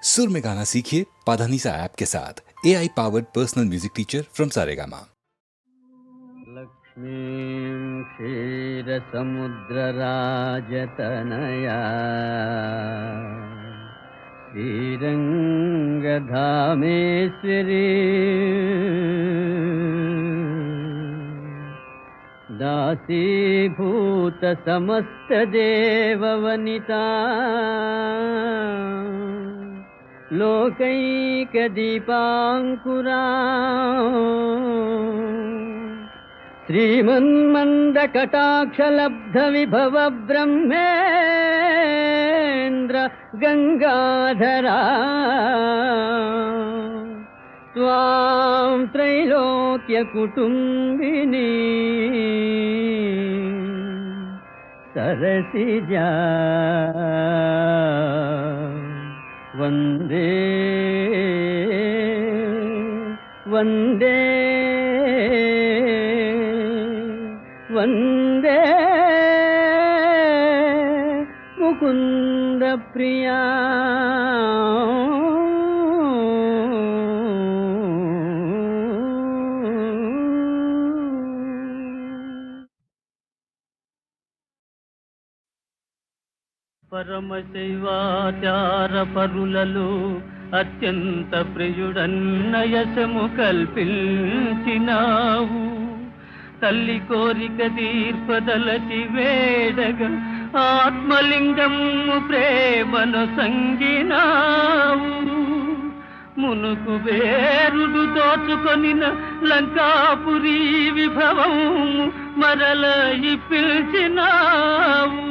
सुर में गाना सीखिए पाधानीसा ऐप के साथ। AI powered personal music teacher from Saregama. लक्ष्मीं क्षीरसमुद्रराजतनया श्रीरङ्गधामेश्वरी दासीभूत समस्तदेववनिता लोकैकदीपाङ्कुरा श्रीमन्मन्दकटाक्षलब्धविभव ब्रह्मेन्द्र गङ्गाधरा त्वां त्रैलोक्यकुटुम्बिनी सरसिजा वन्दे वन्दे वन्दे मुकुन्द प्रिया। పరమశైవాచార పరులలో అత్యంత ప్రియుడన్నయసము కల్పించినావు. తల్లి కోరిక తీర్పదలచి వేడగా ఆత్మలింగము ప్రేమను సంగినావు. మునుకు వేరుడు దోచుకొనిన లంకాపురి విభవము మరల పిలిచినావు.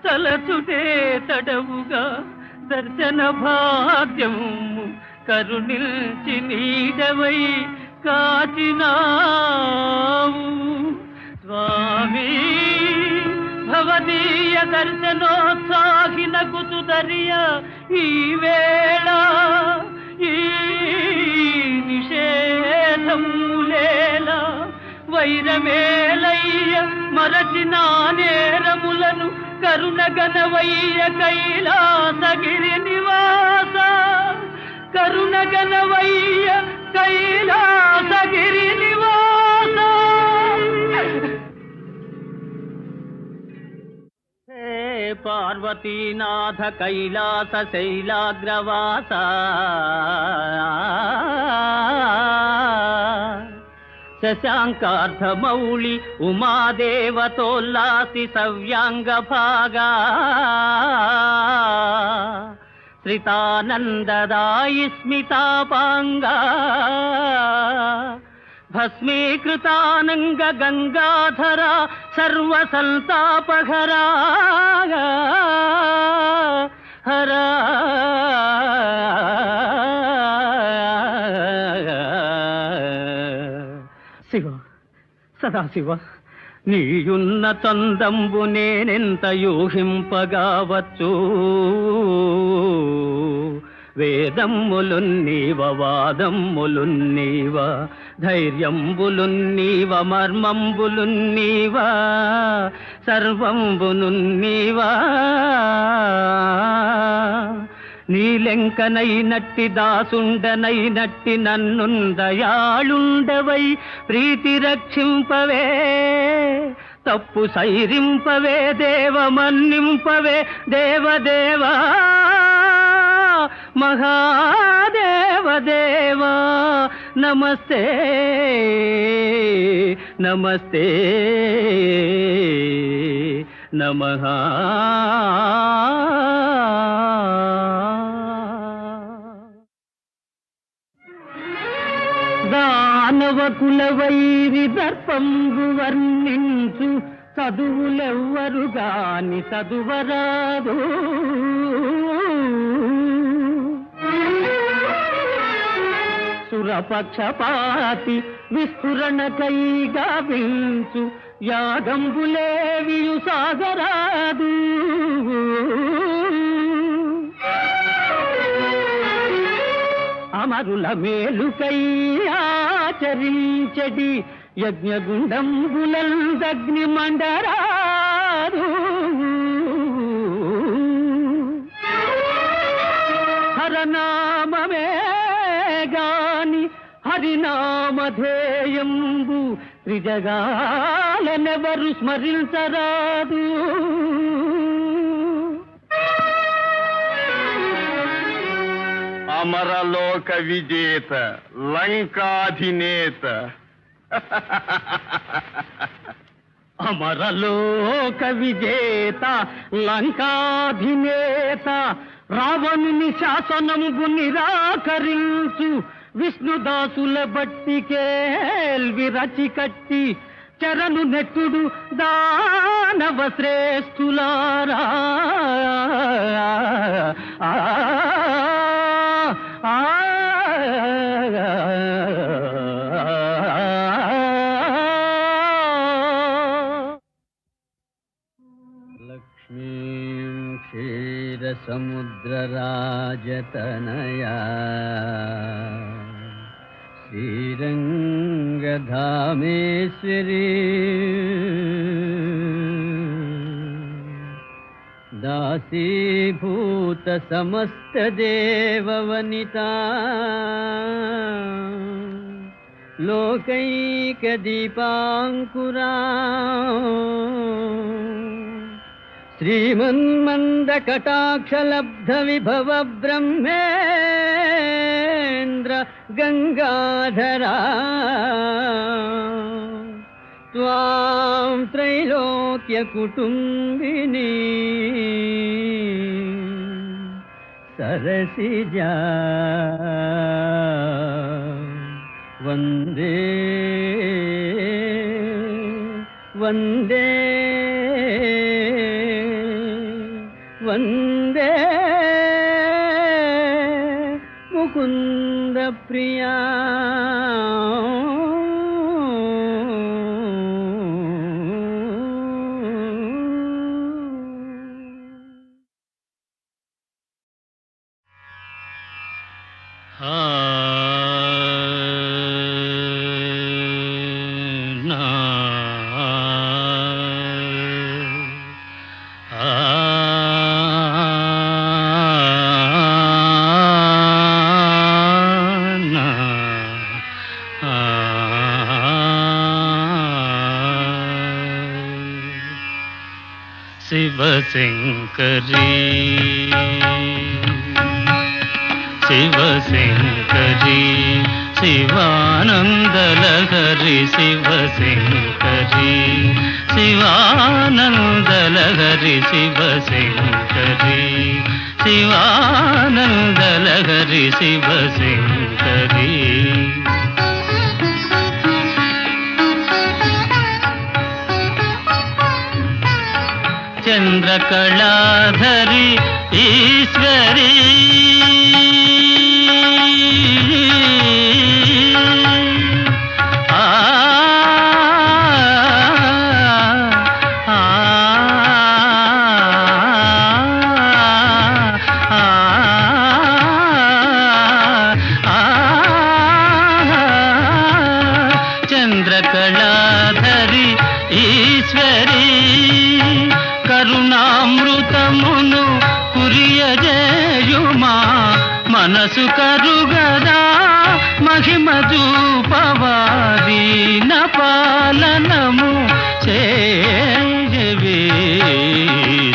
తలచుటే తడవుగా దర్శన భాగ్యము కరుణిల్చి నీడవై కాచినావు. స్వామి భవదీయ దర్శనోత్సాహిన కుతుదరియ ఈ వేళ ఈ నిషేధములేల వైరమేలయ్య మరచిన నేరములను కరుణగణవయ్య కైలాసగిరి నివాస కరుణగణవయ్య కైలాసగిరి నివాస. హే పార్వతీనాథ కైలాస శైలాగ్రవాస శశాంకార్ధమౌళి ఉమాదేవతోల్లాసి సవ్యాంగ భాగా శ్రితానందదాయి స్మితాపాంగా భస్మీకృతానంగ గంగాధర సర్వసంతాపహరా హరా శివ సదాశివ నీయున్న తందంబు నేనెంత యూహింపగావచ్చు. వేదమ్ములున్నీవ వాదమ్ములున్నీవ ధైర్యంబులున్నీవ మర్మంబులున్నీవ సర్వంబునున్నీవా. నీలెంకనైనట్టి దాసుండనైనట్టి నన్నుందయాళుండవై ప్రీతి రక్షింపవే. తప్పు సైరింపవే దేవ మన్నింపవే దేవదేవా మహాదేవదేవా. నమస్తే నమస్తే నమః. దానవ కులవైరి దర్పంబు వర్ణించు చదువులెవ్వరు గాని చదువరాదు. సురపక్షపాతి విస్ఫురణకై గావించు యాగంబులేవియు సాగరాదు. అమరుల మేలుకై ఆచరించడి యజ్ఞగుండంబులందగ్ని మండరాదు. హరనామమే గాని హరినామధేయంబు త్రిజగాలనెవరు స్మరించరాదు. అమరలోక విజేత లంకాధినేత అమరలోక విజేత లంకాధినేత రావణుని శాసనము నిరాకరించు విష్ణుదాసుల బట్టికేల్వి రచి కట్టి చరణు నెట్టుడు దానవ శ్రేష్ఠులారా. లక్ష్మీం క్షీరసముద్రరాజతనయా శ్రీరంగధామేశ్వరీ దాసీభూత సమస్త దేవవనితా లోకైక దీపాంకురా శ్రీమన్మంద కటాక్షలబ్ధ విభవ బ్రహ్మేంద్ర గంగాధరా త్వాం త్రైలోక్య కుటుంబిని సరసిజా వందే వందే వందే ముకుంద ప్రియా. శివశంకరీ శివశంకరీ శివానందలహరి శివశంకరీ శివానందలహరి శివశంకరీ శివానందలహరి శివశంకరీ చంద్రకళాధరి ఈశ్వరీ చంద్రకళాధరి ఈశ్వరీ కరుణామృతమును కురియజేయుమా మనసు కరుగదా మహిమ చూపవాదీన పాలనము చేయవే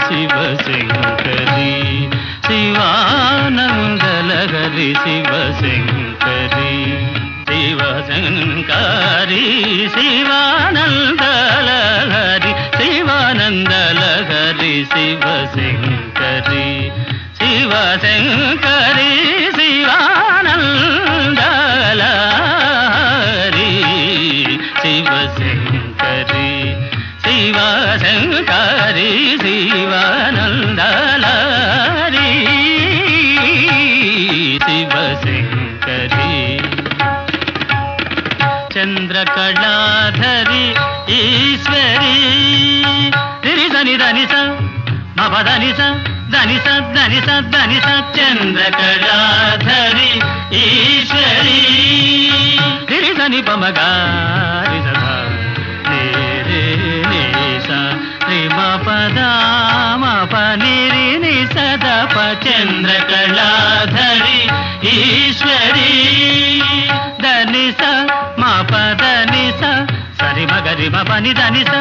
శివశంకరీ శివానందలహరి శివశంకరీ శివశంకరీ శివానందలహరి శివానందలహరి శివశంకరీ శివశంకరీ శివానందలహరి శివశంకరీ శివశంకరీ శివానందలహరి శివశంకరీ చంద్రకళాధరి ఈశ్వరీ ధని ధని స మపదని స ధని స ధని స ధని స చంద్రకళాధరి ఈశ్వరీ ధని పమగారి సదా నే రే నే స రి మ పద మ ప ని రి ని స ద ప చంద్రకళాధరి సరి మ పని దని స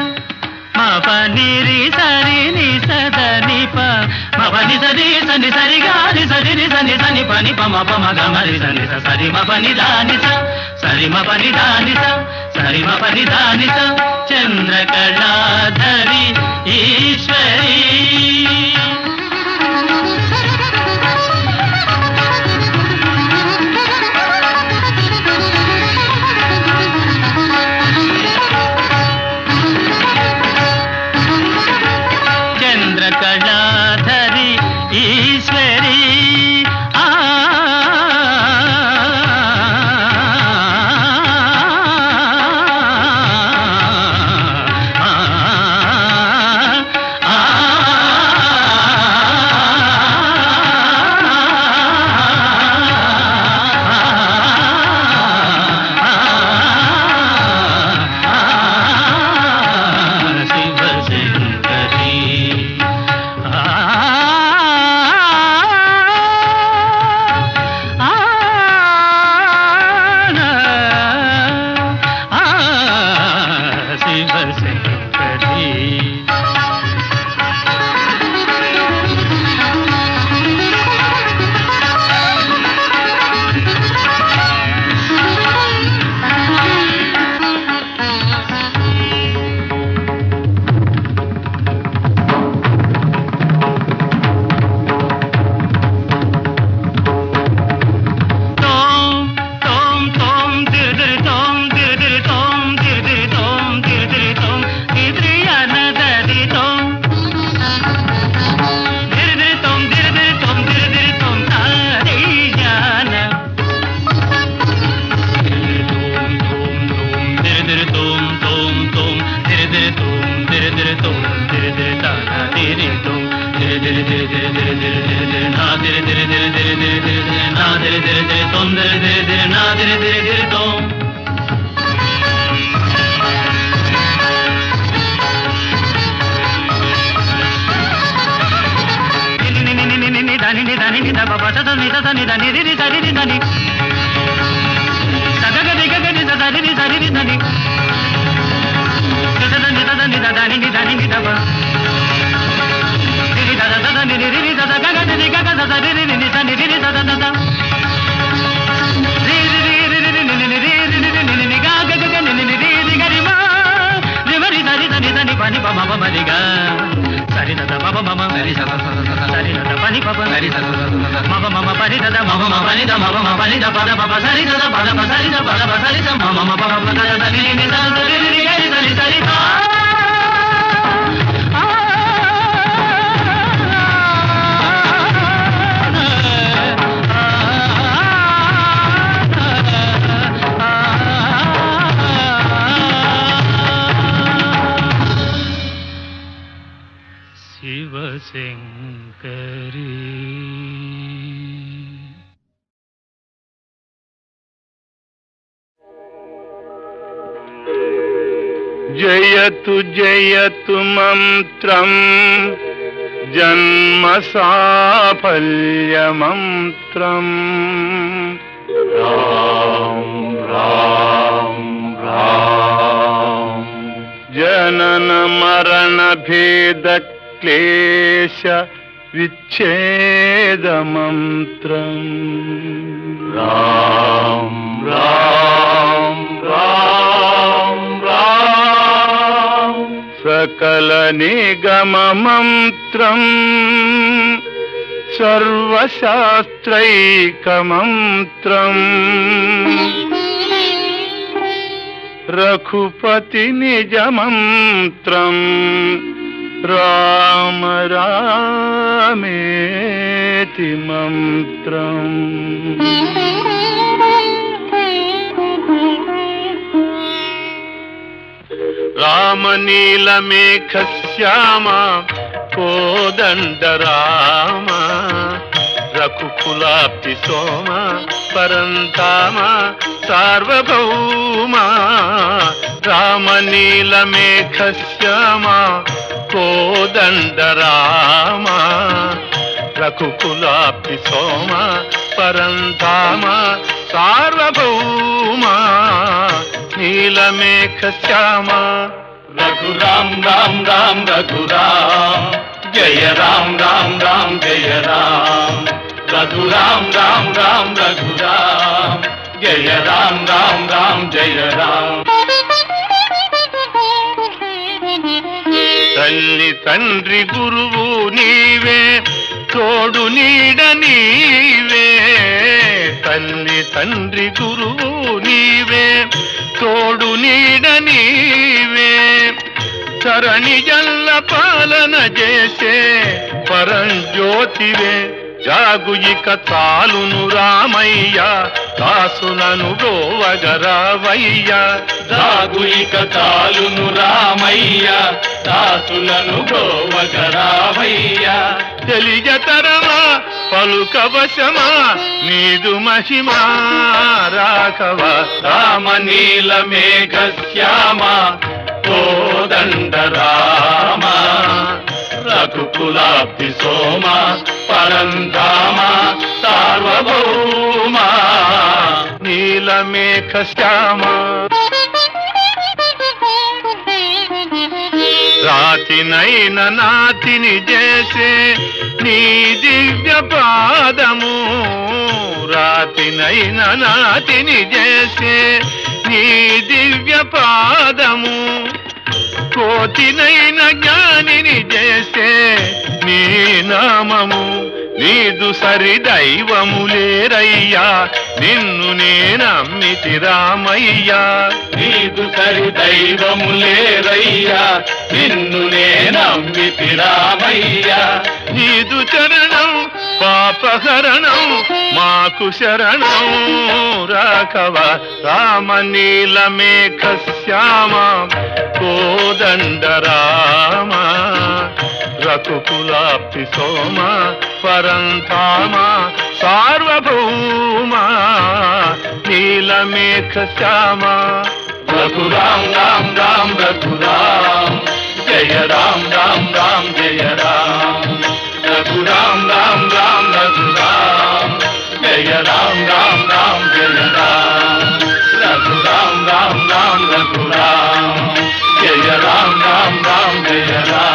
మ పని రి సరి ని స దని ప మ పని సరి సని సరి గా రి సరి ని సని సని పని ప మ ప మ గ మ రి సని స సరి మ పని దని స సరి మ పని దని స సరి మ పని దని స చంద్రకళాధరి ఈశ్వరీ చంద్రకళాధరి ఈశ్వరీ జయతు జయతు మంత్రం జన్మ సాఫల్య మంత్రం రామ్ రామ్ రామ్ జనన మరణ భేద క్లేశ విచ్ఛేద మంత్రం రామ్ రామ్ రామ్ రామ్ సకల నిగమ మంత్రం సర్వశాస్త్రైక మంత్రం రఘుపతి నిజ మంత్రం రామ రామేతి మంత్రం రామనీలమేఘ శ్యామ కోదండ రామ రఘుకులాప్తి సోమ పరంతామ సార్వభౌమ రామనీలమేఘ శ్యామ కోదండ రామ రఘుకులాప్తి సోమ పరంతామ సార్వభౌమ నీలమేఘ శ్యామ రఘురామ్ రామ్ రామ్ రఘురామ్ జయ రామ్ రామ్ రామ్ జయ రామ్ రఘురామ్ రామ్ రామ్ రఘురామ్ జయ రామ్ రామ్ రామ్ జయ రామ్. తల్లి తండ్రి గురువు నీవే తోడు నీడ నీవే తల్లి తండ్రి గురువు నీవే తోడు నీడ నీవే తరణి జల్ల పాలన చేసే పరంజ్యోతివే జాగు ఇక చాలును రామయ్య దాసులను గోవగరావయ్య జాగు ఇక చాలును రామయ్య దాసులను గోవగరావయ్య. తెలియతరమా పలుకవశమా నీదు మహిమా రాఘవ రామ నీల మేఘ శ్యామ కోదండ రామ రఘుకులాబ్ధి సోమ పరంధామ సార్వభౌమ నీలమేఘ శ్యామ రాతినైన నాతిని చేసే నీ దివ్య పాదము రాతినైన నాతిని చేసే నీ దివ్య పాదము కోతినైన జ్ఞానిని చేసే నీ నామము నీదు సరి దైవము లేరయ్యా నిన్ను నేనమ్మితి రామయ్యా నీదు సరి దైవము లేరయ్యా నిన్ను నేనమ్మితి రామయ్య. నీదు చరణం పాపహరణం మాకు శరణం రాఘవ రామ నీలమేఘ శ్యామ కోదండ రామ రఘుకులాబ్ధి సోమ పరంధామ సార్వభౌమ నీలమేఘ శ్యామ రఘురామ్ రామ్ రామ్ రఘురామ్ జయ రామ్ రామ్ రామ్ జయ రామ్ రఘురామ్ రామ్ రామ్ రఘురామ్ జయ రామ్ రామ్ రామ్ జయ రామ్ రఘురామ్ రామ్ రామ్ రఘురామ్ జయ రామ్ రామ్ రామ్ జయ రామ్.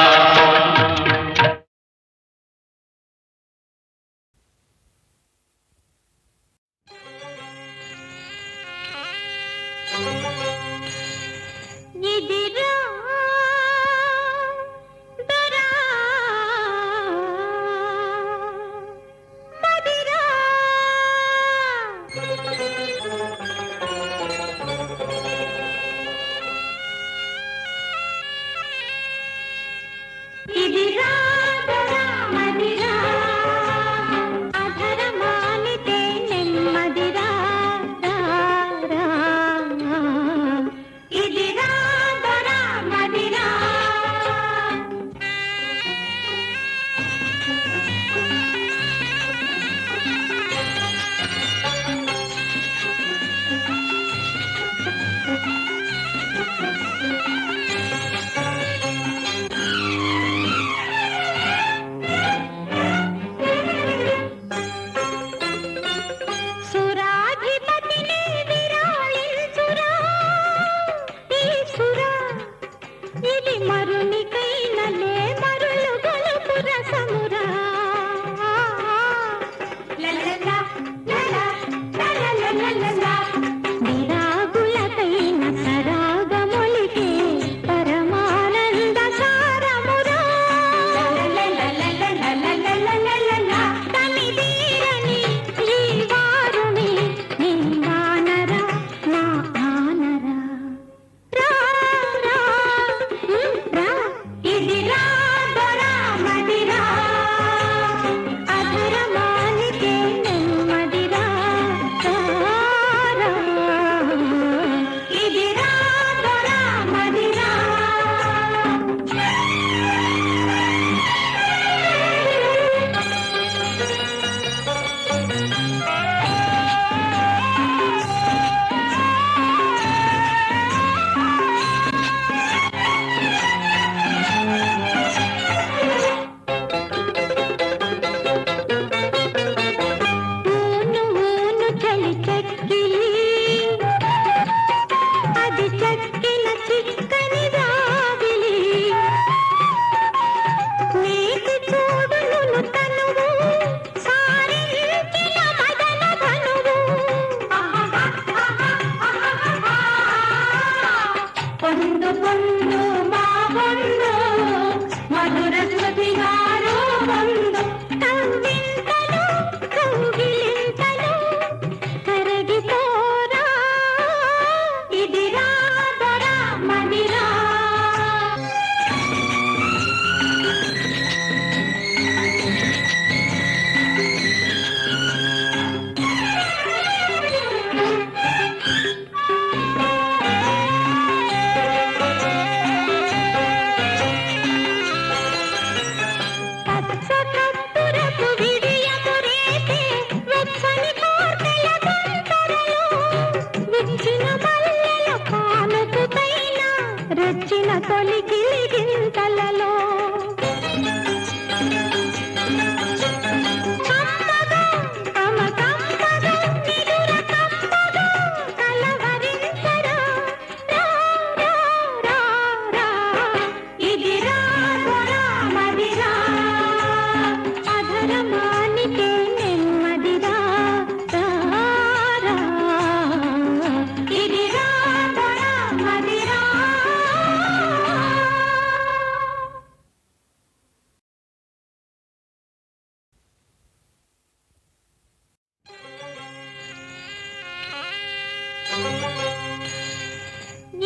అది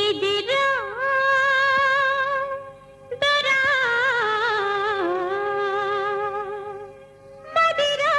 ఇదిరా దరా మదిరా